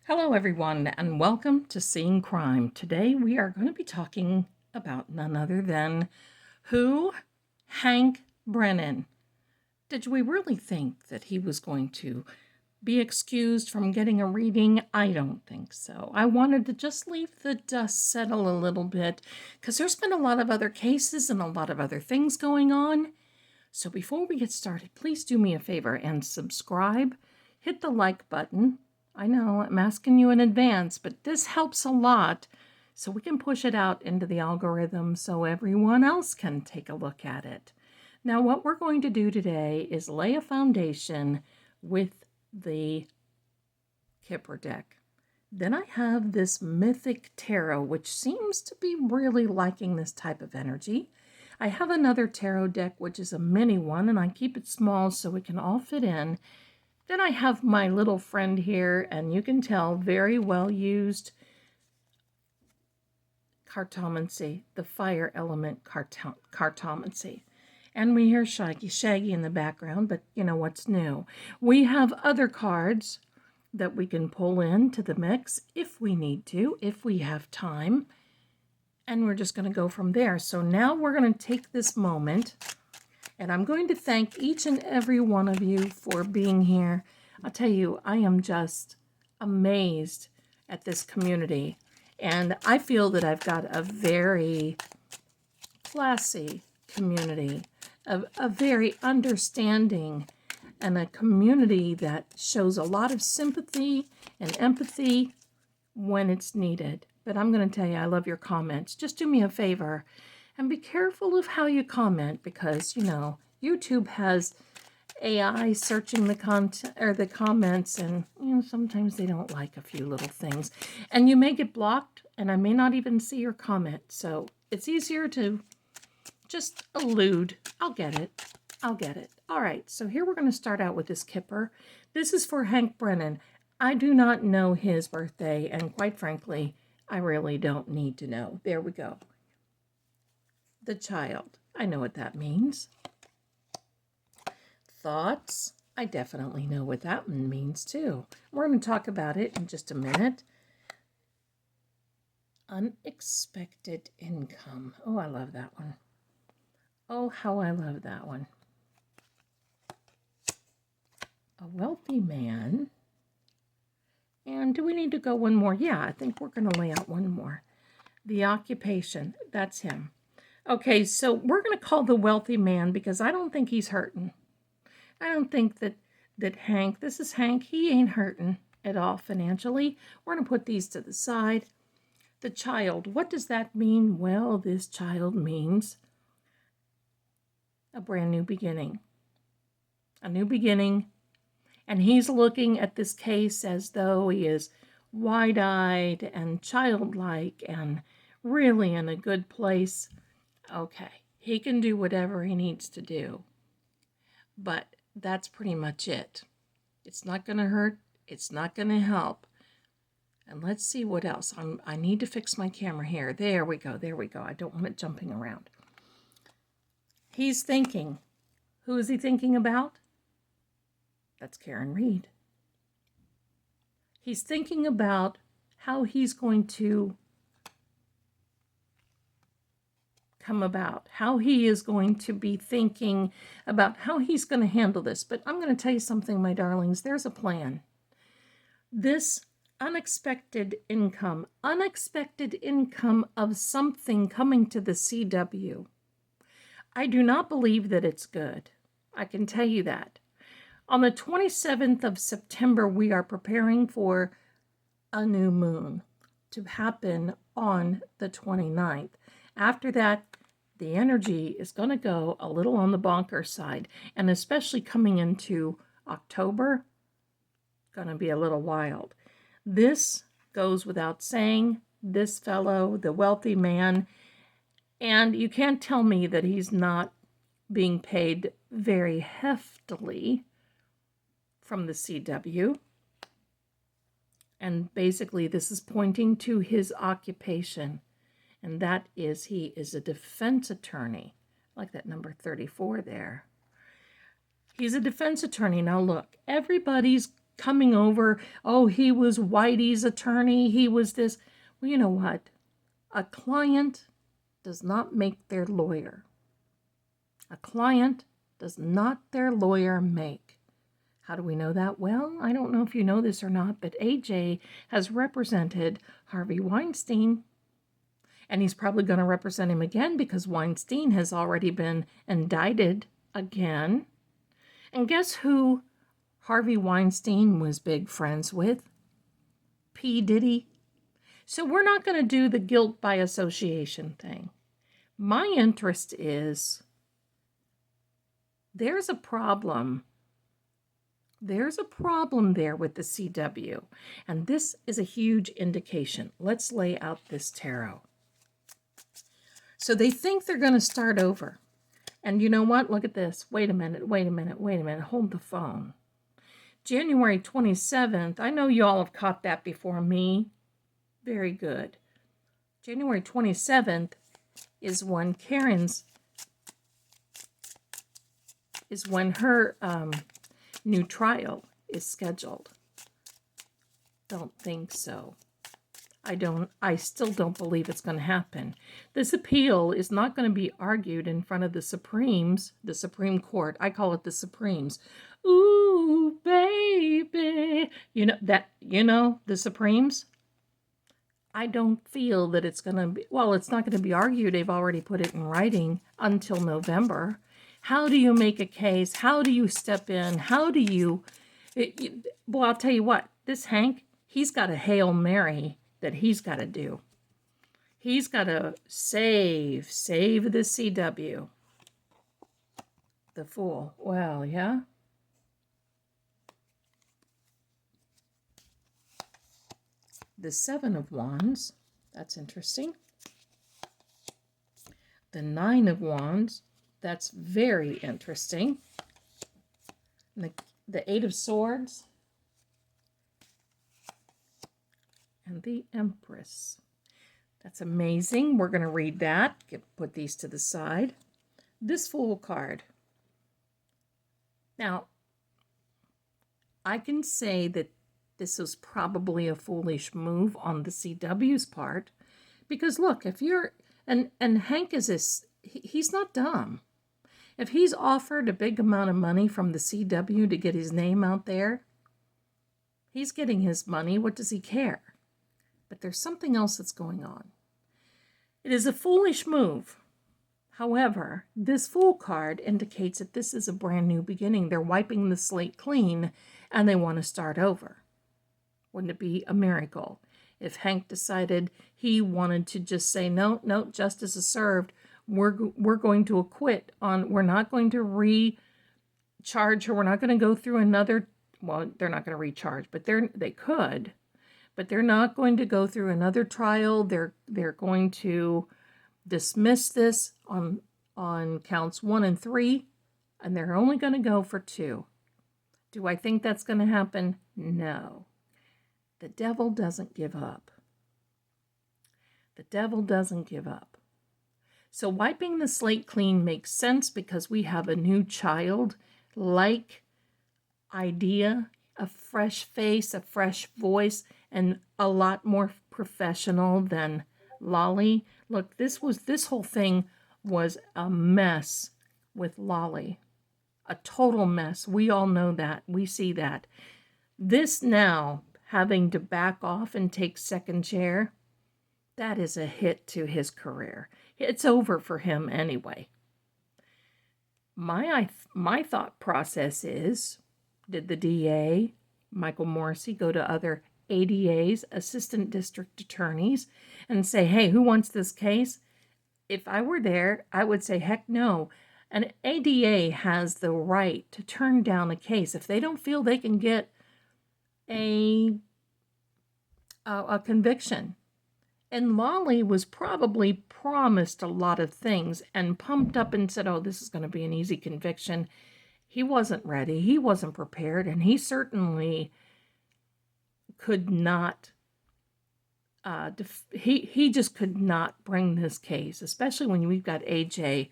Hello, everyone, and welcome to Seeing Crime. Today we are going to be talking about none other than who? Hank Brennan. Did we really think that he was going to be excused from getting a reading? I don't think so. I wanted to just leave the dust settle a little bit because there's been a lot of other cases and a lot of other things going on. So before we get started, please do me a favor and subscribe. Hit the like button. I know I'm asking you in advance, but this helps a lot so we can push it out into the algorithm so everyone else can take a look at it. Now, what we're going to do today is lay a foundation with the Kipper deck. Then I have this Mythic Tarot, which seems to be really liking this type of energy. I have another tarot deck, which is a mini one, and I keep it small so it can all fit in. Then I have my little friend here, and you can tell very well used cartomancy, the fire element cartomancy. And we hear Shaggy in the background, but you know what's new. We have other cards that we can pull into the mix if we need to, if we have time. And we're just going to go from there. So now we're going to take this moment, and I'm going to thank each and every one of you for being here. I'll tell you, I am just amazed at this community. And I feel that I've got a very classy community, a very understanding, and a community that shows a lot of sympathy and empathy when it's needed. But I'm going to tell you, I love your comments. Just do me a favor and be careful of how you comment because, you know, YouTube has AI searching the content or the comments, and you know, sometimes they don't like a few little things. And you may get blocked, and I may not even see your comment. So it's easier to just allude. I'll get it. All right, so here we're going to start out with this Kipper. This is for Hank Brennan. I do not know his birthday, and quite frankly, I really don't need to know. There we go. The child. I know what that means. Thoughts. I definitely know what that one means too. We're going to talk about it in just a minute. Unexpected income. Oh, I love that one. Oh, how I love that one. A wealthy man. And do we need to go one more? Yeah, I think we're going to lay out one more. The occupation. That's him. Okay, so we're going to call the wealthy man because I don't think he's hurting. I don't think that Hank, this is Hank, he ain't hurting at all financially. We're going to put these to the side. The child, what does that mean? Well, this child means a brand new beginning. A new beginning. And he's looking at this case as though he is wide-eyed and childlike and really in a good place. Okay, he can do whatever he needs to do. But that's pretty much it. It's not going to hurt. It's not going to help. And let's see what else. I need to fix my camera here. There we go. I don't want it jumping around. He's thinking. Who is he thinking about? That's Karen Reed. He's thinking about how he's going to come about, how he is going to be thinking about how he's going to handle this. But I'm going to tell you something, my darlings. There's a plan. This unexpected income of something coming to the CW. I do not believe that it's good. I can tell you that. On the 27th of September, we are preparing for a new moon to happen on the 29th. After that, the energy is going to go a little on the bonker side, and especially coming into October, going to be a little wild. This goes without saying, this fellow, the wealthy man, and you can't tell me that he's not being paid very heftily from the CW. And basically this is pointing to his occupation, and that is he is a defense attorney. I like that number 34 there. He's a defense attorney. Now look, everybody's coming over, oh, he was Whitey's attorney, he was this. Well, you know what? A client does not make their lawyer. A client does not their lawyer make. How do we know that? Well, I don't know if you know this or not, but AJ has represented Harvey Weinstein, and he's probably going to represent him again because Weinstein has already been indicted again. And guess who Harvey Weinstein was big friends with? P. Diddy. So we're not going to do the guilt by association thing. My interest is there's a problem. There's a problem there with the CW. And this is a huge indication. Let's lay out this tarot. So they think they're going to start over. And you know what? Look at this. Wait a minute. Hold the phone. January 27th. I know y'all have caught that before me. Very good. January 27th is when her new trial is scheduled. Don't think so. I still don't believe it's going to happen. This appeal is not going to be argued in front of the Supreme Court. I call it the Supremes. Ooh, baby. The Supremes? I don't feel that it's going to be, well, it's not going to be argued. They've already put it in writing until November. How do you make a case? How do you step in? How do you, I'll tell you what, this Hank, he's got a Hail Mary that he's got to do. He's got to save the CW. The Fool. Well, yeah. The Seven of Wands. That's interesting. The Nine of Wands. That's very interesting. The Eight of Swords. And the Empress. That's amazing. We're going to read that. Put these to the side. This Fool card. Now, I can say that this was probably a foolish move on the CW's part. Because look, if you're... And Hank is he's not dumb. If he's offered a big amount of money from the CW to get his name out there, he's getting his money. What does he care? But there's something else that's going on. It is a foolish move. However, this Fool card indicates that this is a brand new beginning. They're wiping the slate clean and they want to start over. Wouldn't it be a miracle if Hank decided he wanted to just say, no, justice is served. We're going to acquit on, we're not going to recharge her. We're not going to go through another, well, they're not going to recharge, but they could. But they're not going to go through another trial. They're going to dismiss this on counts 1 and 3, and they're only going to go for 2. Do I think that's going to happen? No. The devil doesn't give up. The devil doesn't give up. So wiping the slate clean makes sense because we have a new child-like idea, a fresh face, a fresh voice, and a lot more professional than Lally. Look, this whole thing was a mess with Lally. A total mess. We all know that. We see that. This now, having to back off and take second chair, that is a hit to his career. It's over for him anyway. My thought process is, did the DA, Michael Morrissey, go to other ADAs, assistant district attorneys, and say, hey, who wants this case? If I were there, I would say, heck no. An ADA has the right to turn down a case if they don't feel they can get a conviction. And Lally was probably promised a lot of things and pumped up and said, oh, this is going to be an easy conviction. He wasn't ready. He wasn't prepared. And he certainly could not, he just could not bring this case, especially when we've got AJ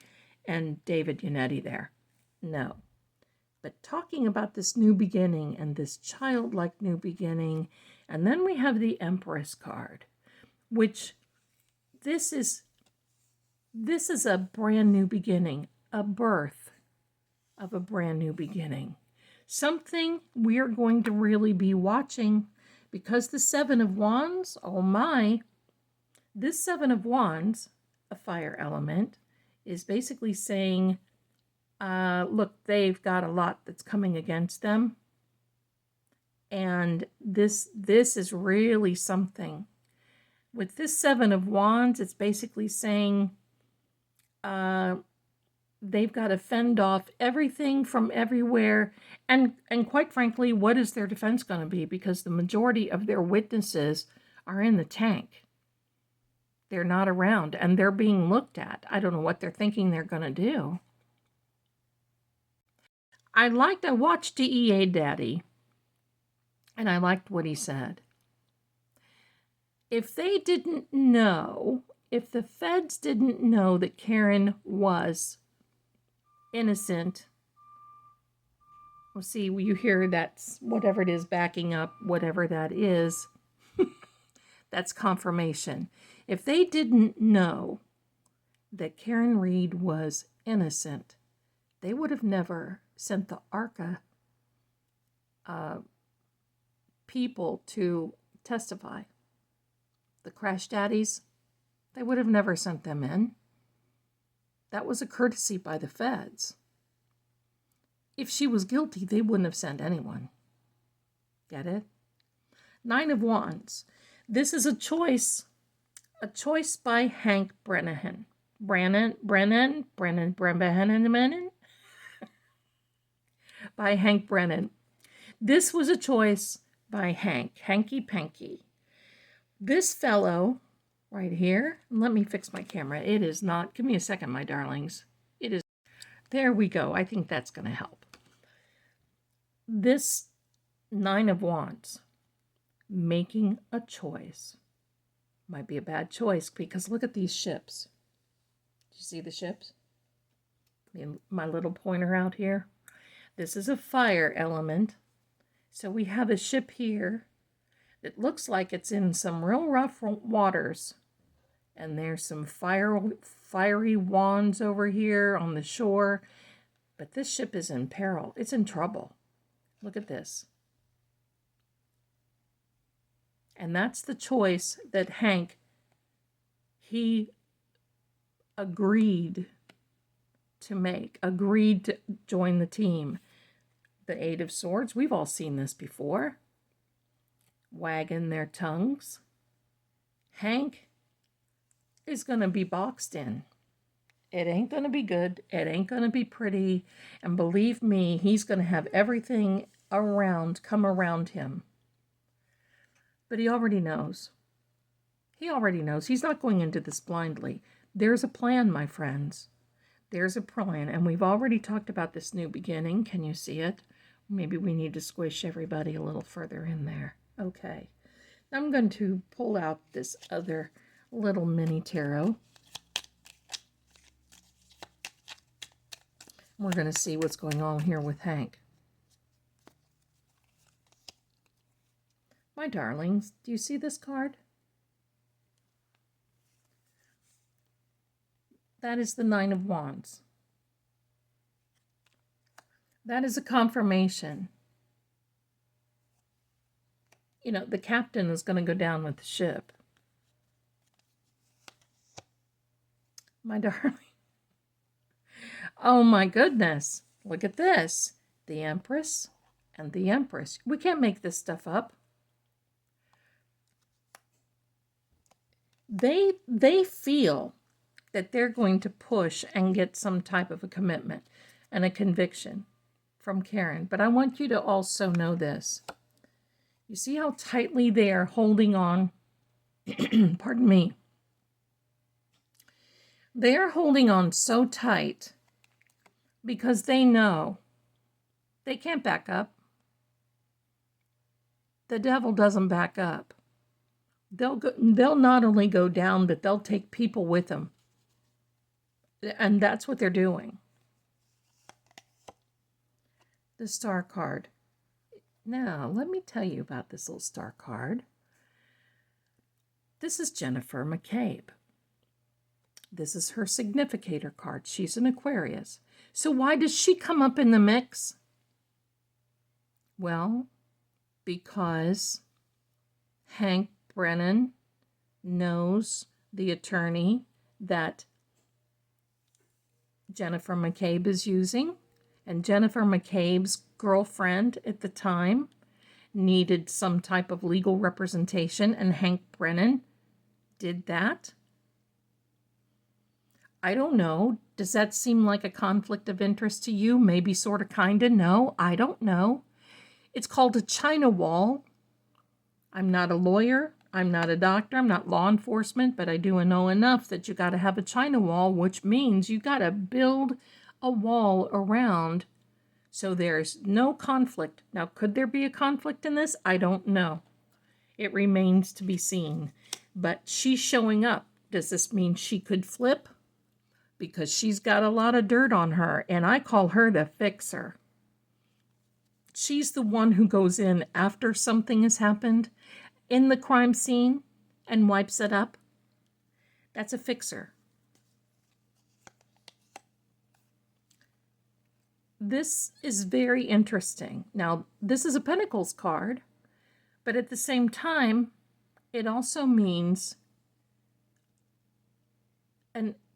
and David Yannetti there. No. But talking about this new beginning and this childlike new beginning, and then we have the Empress card, which this is a brand new beginning, a birth of a brand new beginning. Something we are going to really be watching, because the Seven of Wands, oh my, this Seven of Wands, a fire element, is basically saying, look, they've got a lot that's coming against them. And this is really something. With this Seven of Wands, it's basically saying they've got to fend off everything from everywhere. And quite frankly, what is their defense going to be? Because the majority of their witnesses are in the tank. They're not around, and they're being looked at. I don't know what they're thinking they're going to do. I watched DEA Daddy, and I liked what he said. If they didn't know, if the feds didn't know that Karen was innocent, well, see, you hear that's whatever it is backing up, whatever that is, that's confirmation. If they didn't know that Karen Reed was innocent, they would have never sent the ARCA people to testify. The crash daddies, they would have never sent them in. That was a courtesy by the feds. If she was guilty, they wouldn't have sent anyone. Get it? Nine of Wands. This is a choice by Hank Brennan. Brennan. By Hank Brennan. This was a choice by Hanky Panky. This fellow right here, let me fix my camera. It is not, give me a second, my darlings. It is, there we go. I think that's going to help. This Nine of Wands, making a choice, might be a bad choice, because look at these ships. Do you see the ships? My little pointer out here. This is a fire element. So we have a ship here that looks like it's in some real rough waters. And there's some fiery wands over here on the shore. But this ship is in peril. It's in trouble. Look at this. And that's the choice that Hank, he agreed to make, agreed to join the team. The Eight of Swords, we've all seen this before. Wagging their tongues. Hank is going to be boxed in. It ain't going to be good. It ain't going to be pretty. And believe me, he's going to have everything come around him. But he already knows. He already knows. He's not going into this blindly. There's a plan, my friends. There's a plan. And we've already talked about this new beginning. Can you see it? Maybe we need to squish everybody a little further in there. Okay. I'm going to pull out this other little mini tarot. We're going to see what's going on here with Hank. My darlings, do you see this card? That is the Nine of Wands. That is a confirmation. You know, the captain is going to go down with the ship. My darling. Oh my goodness. Look at this. The Empress and the Empress. We can't make this stuff up. They feel that they're going to push and get some type of a commitment and a conviction from Karen. But I want you to also know this. You see how tightly they are holding on? Pardon me. They are holding on so tight because they know they can't back up. The devil doesn't back up. They'll not only go down, but they'll take people with them. And that's what they're doing. the star card. Now, let me tell you about this little star card. This is Jennifer McCabe. This is her significator card. She's an Aquarius. So why does she come up in the mix? Well, because Hank Brennan knows the attorney that Jennifer McCabe is using, and Jennifer McCabe's girlfriend at the time needed some type of legal representation, and Hank Brennan did that. I don't know. Does that seem like a conflict of interest to you? Maybe, sort of, kind of. No, I don't know. It's called a China wall. I'm not a lawyer. I'm not a doctor. I'm not law enforcement, but I do know enough that you got to have a China wall, which means you got to build a wall around so there's no conflict. Now, could there be a conflict in this? I don't know. It remains to be seen. But she's showing up. Does this mean she could flip? Because she's got a lot of dirt on her, and I call her the fixer. She's the one who goes in after something has happened in the crime scene and wipes it up. That's a fixer. This is very interesting. Now, this is a Pentacles card, but at the same time, it also means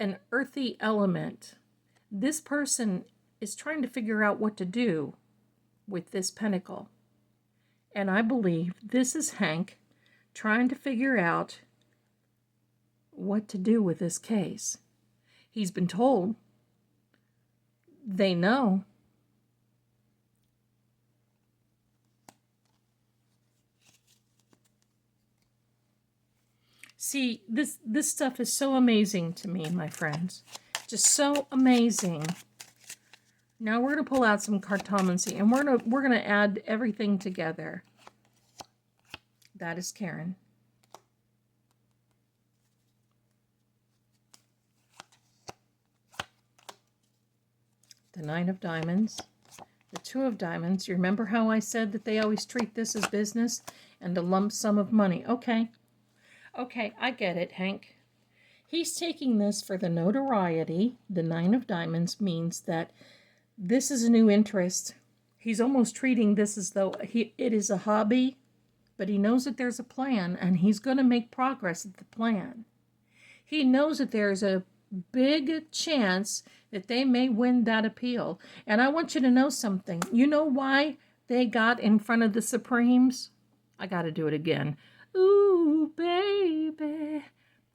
an earthy element. This person is trying to figure out what to do with this pentacle. And I believe this is Hank trying to figure out what to do with this case. He's been told. They know. See, this stuff is so amazing to me, my friends. Just so amazing. Now we're going to pull out some cartomancy, and we're going to add everything together. That is Karen. The Nine of Diamonds. The Two of Diamonds. You remember how I said that they always treat this as business and a lump sum of money? Okay. Okay, I get it, Hank. He's taking this for the notoriety. The Nine of Diamonds means that this is a new interest. He's almost treating this as though it is a hobby, but he knows that there's a plan, and he's going to make progress at the plan. He knows that there's a big chance that they may win that appeal. And I want you to know something. You know why they got in front of the Supremes? I got to do it again. Ooh, baby.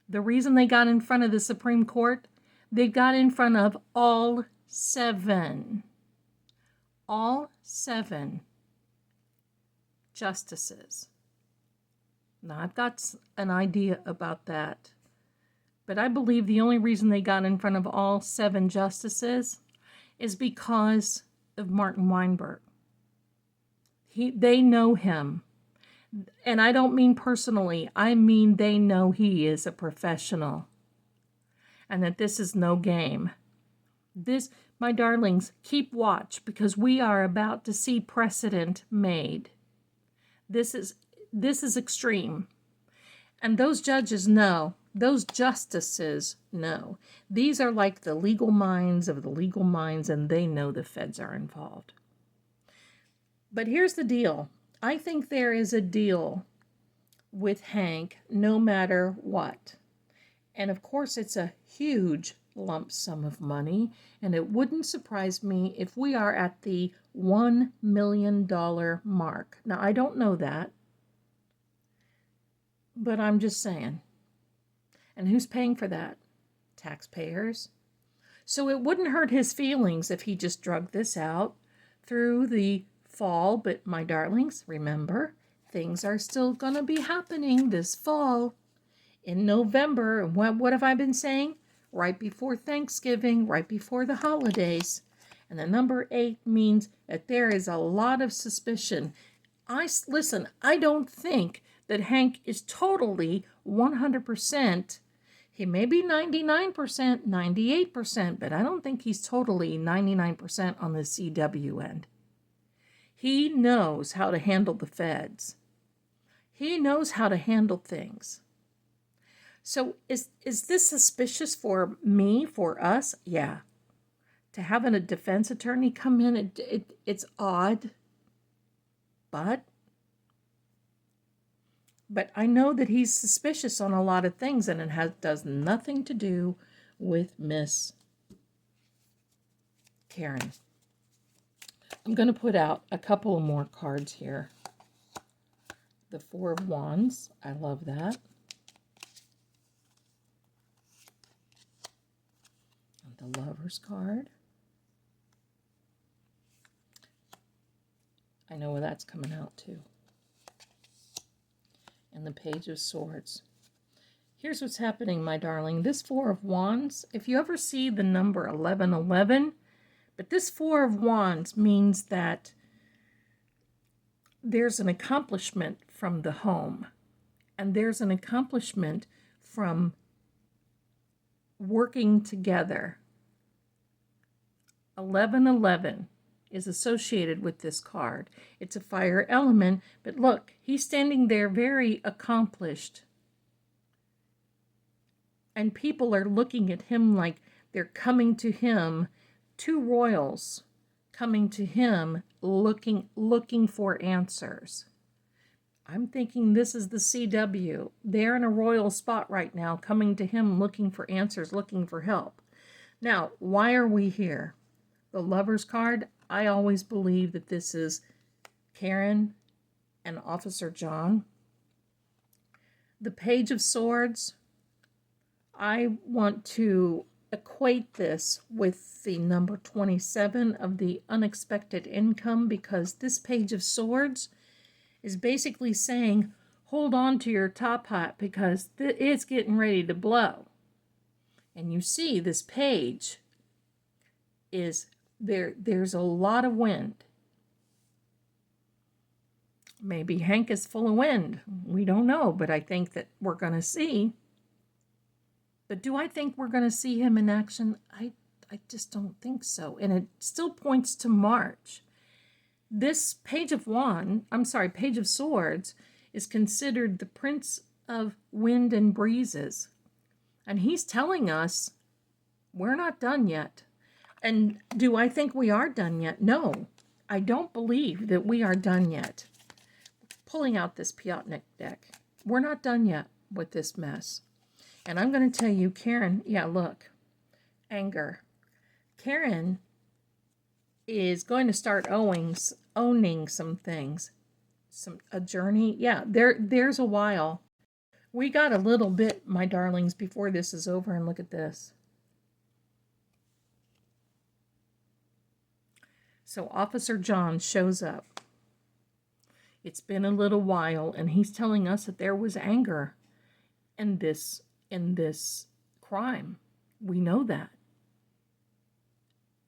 The reason they got in front of the Supreme Court, they got in front of all seven justices. Now, I've got an idea about that, but I believe the only reason they got in front of all 7 justices is because of Martin Weinberg. They know him. And I don't mean personally. I mean they know he is a professional. And that this is no game. This, my darlings, keep watch, because we are about to see precedent made. This is extreme. And those judges know. Those justices know. These are like the legal minds of the legal minds, and they know the feds are involved. But here's the deal. I think there is a deal with Hank no matter what. And of course, it's a huge lump sum of money, and it wouldn't surprise me if we are at the $1 million mark. Now, I don't know that, but I'm just saying. And who's paying for that? Taxpayers. So it wouldn't hurt his feelings if he just drug this out through the fall. But my darlings, remember, things are still going to be happening this fall. In November, and what have I been saying? Right before Thanksgiving, right before the holidays. And the number 8 means that there is a lot of suspicion. Listen, I don't think that Hank is totally 100%. He may be 99%, 98%, but I don't think he's totally 99% on the CW end. He knows how to handle the feds. He knows how to handle things. So is this suspicious for me, for us? Yeah. To have a defense attorney come in, it's odd. But I know that he's suspicious on a lot of things, and it does nothing to do with Miss Karen. I'm going to put out a couple of more cards here. The Four of Wands. I love that. And the Lover's card. I know where that's coming out too. And the Page of Swords. Here's what's happening, my darling. This Four of Wands, if you ever see the number 1111, but this Four of Wands means that there's an accomplishment from the home, and there's an accomplishment from working together. 1111 is associated with this card. It's a fire element, but look, he's standing there very accomplished. And people are looking at him like they're coming to him, two royals coming to him looking for answers. I'm thinking this is the CW. They're in a royal spot right now, coming to him looking for answers, looking for help. Now, why are we here? The Lover's card, I always believe that this is Karen and Officer John. The Page of Swords, I want to equate this with the number 27 of the unexpected income, because this Page of Swords is basically saying, hold on to your top hat because it's getting ready to blow. And you see this page is there's a lot of wind. Maybe Hank is full of wind. We don't know, but I think that we're going to see. But do I think we're going to see him in action? I just don't think so. And it still points to March. This Page of Swords is considered the Prince of Wind and Breezes. And he's telling us we're not done yet. And do I think we are done yet? No, I don't believe that we are done yet. Pulling out this Piotnik deck, we're not done yet with this mess. And I'm going to tell you, Karen, yeah, look, anger. Karen is going to start owning some things. A journey. Yeah, there's a while. We got a little bit, my darlings, before this is over, and look at this. So Officer John shows up. It's been a little while, and he's telling us that there was anger in this crime. We know that.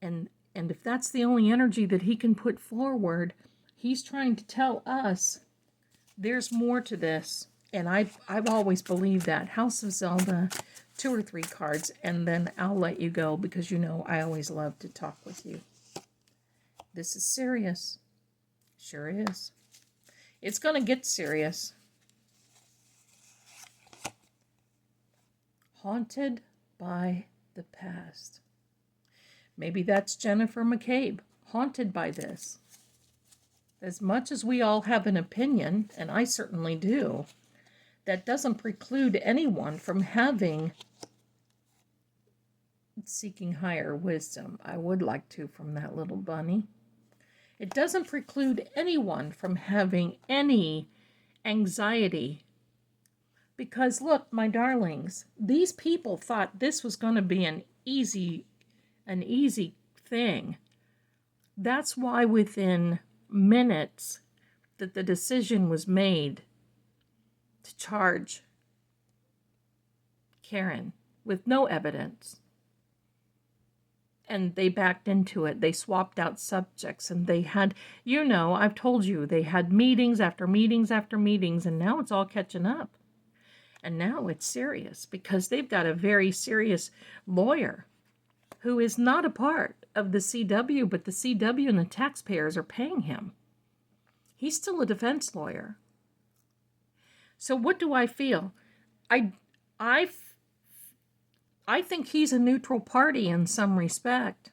And if that's the only energy that he can put forward, he's trying to tell us there's more to this. And I've always believed that. House of Zelda, 2 or 3 cards, and then I'll let you go because you know I always love to talk with you. This is serious. Sure is. It's going to get serious. Haunted by the past. Maybe that's Jennifer McCabe, haunted by this. As much as we all have an opinion, and I certainly do, that doesn't preclude anyone from seeking higher wisdom. I would like to from that little bunny. It doesn't preclude anyone from having any anxiety. Because look, my darlings, these people thought this was going to be an easy thing. That's why within minutes that the decision was made to charge Karen with no evidence. And they backed into it. They swapped out subjects, and they had, I've told you, they had meetings after meetings after meetings, and now it's all catching up. And now it's serious because they've got a very serious lawyer who is not a part of the CW, but the CW and the taxpayers are paying him. He's still a defense lawyer. So what do I feel? I think he's a neutral party in some respect.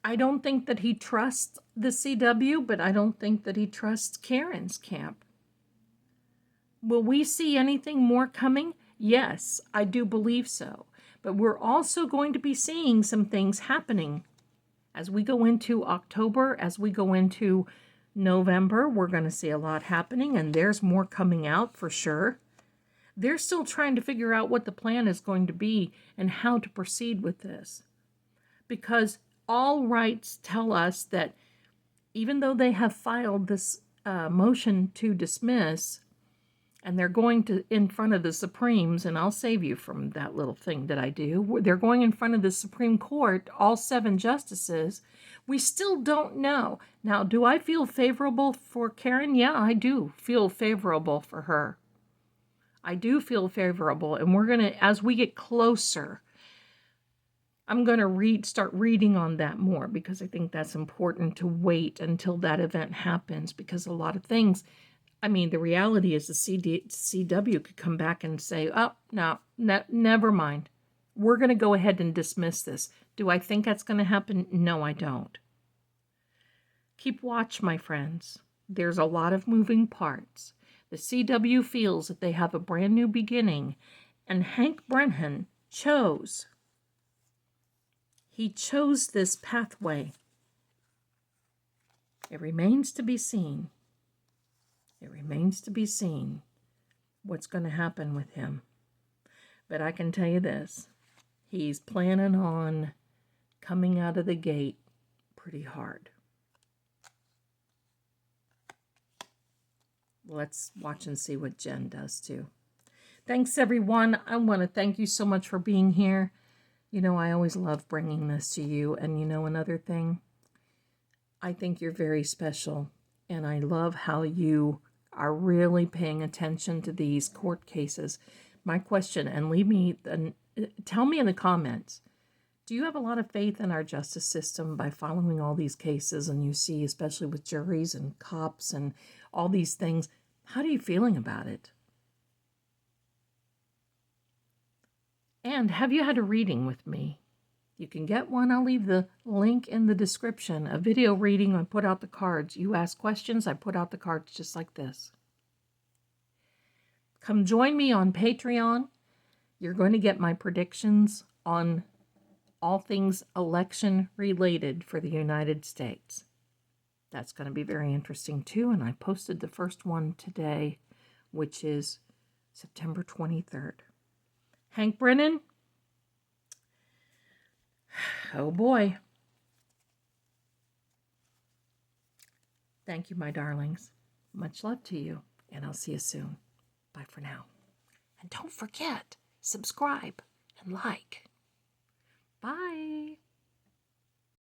I don't think that he trusts the CW, but I don't think that he trusts Karen's camp. Will we see anything more coming? Yes, I do believe so. But we're also going to be seeing some things happening as we go into October, as we go into November. We're going to see a lot happening, and there's more coming out for sure. They're still trying to figure out what the plan is going to be and how to proceed with this. Because all rights tell us that even though they have filed this motion to dismiss, and they're going to in front of the Supremes, and I'll save you from that little thing that I do. They're going in front of the Supreme Court, all 7 justices. We still don't know. Now, do I feel favorable for Karen? Yeah, I do feel favorable for her. I do feel favorable, and we're going to, as we get closer, I'm going to start reading on that more, because I think that's important to wait until that event happens, because a lot of things, I mean, the reality is the CW could come back and say, oh, no, never mind. We're going to go ahead and dismiss this. Do I think that's going to happen? No, I don't. Keep watch, my friends. There's a lot of moving parts. The CW feels that they have a brand new beginning, and Hank Brennan chose. He chose this pathway. It remains to be seen. It remains to be seen what's going to happen with him. But I can tell you this. He's planning on coming out of the gate pretty hard. Let's watch and see what Jen does too. Thanks, everyone. I want to thank you so much for being here. You know, I always love bringing this to you. And you know, another thing, I think you're very special. And I love how you are really paying attention to these court cases. My question, and tell me in the comments, do you have a lot of faith in our justice system by following all these cases? And you see, especially with juries and cops and all these things, how are you feeling about it? And have you had a reading with me? You can get one. I'll leave the link in the description. A video reading. I put out the cards. You ask questions. I put out the cards just like this. Come join me on Patreon. You're going to get my predictions on all things election related for the United States. That's going to be very interesting too. And I posted the first one today, which is September 23rd. Hank Brennan. Oh boy. Thank you, my darlings. Much love to you, and I'll see you soon. Bye for now. And don't forget, subscribe and like. Bye.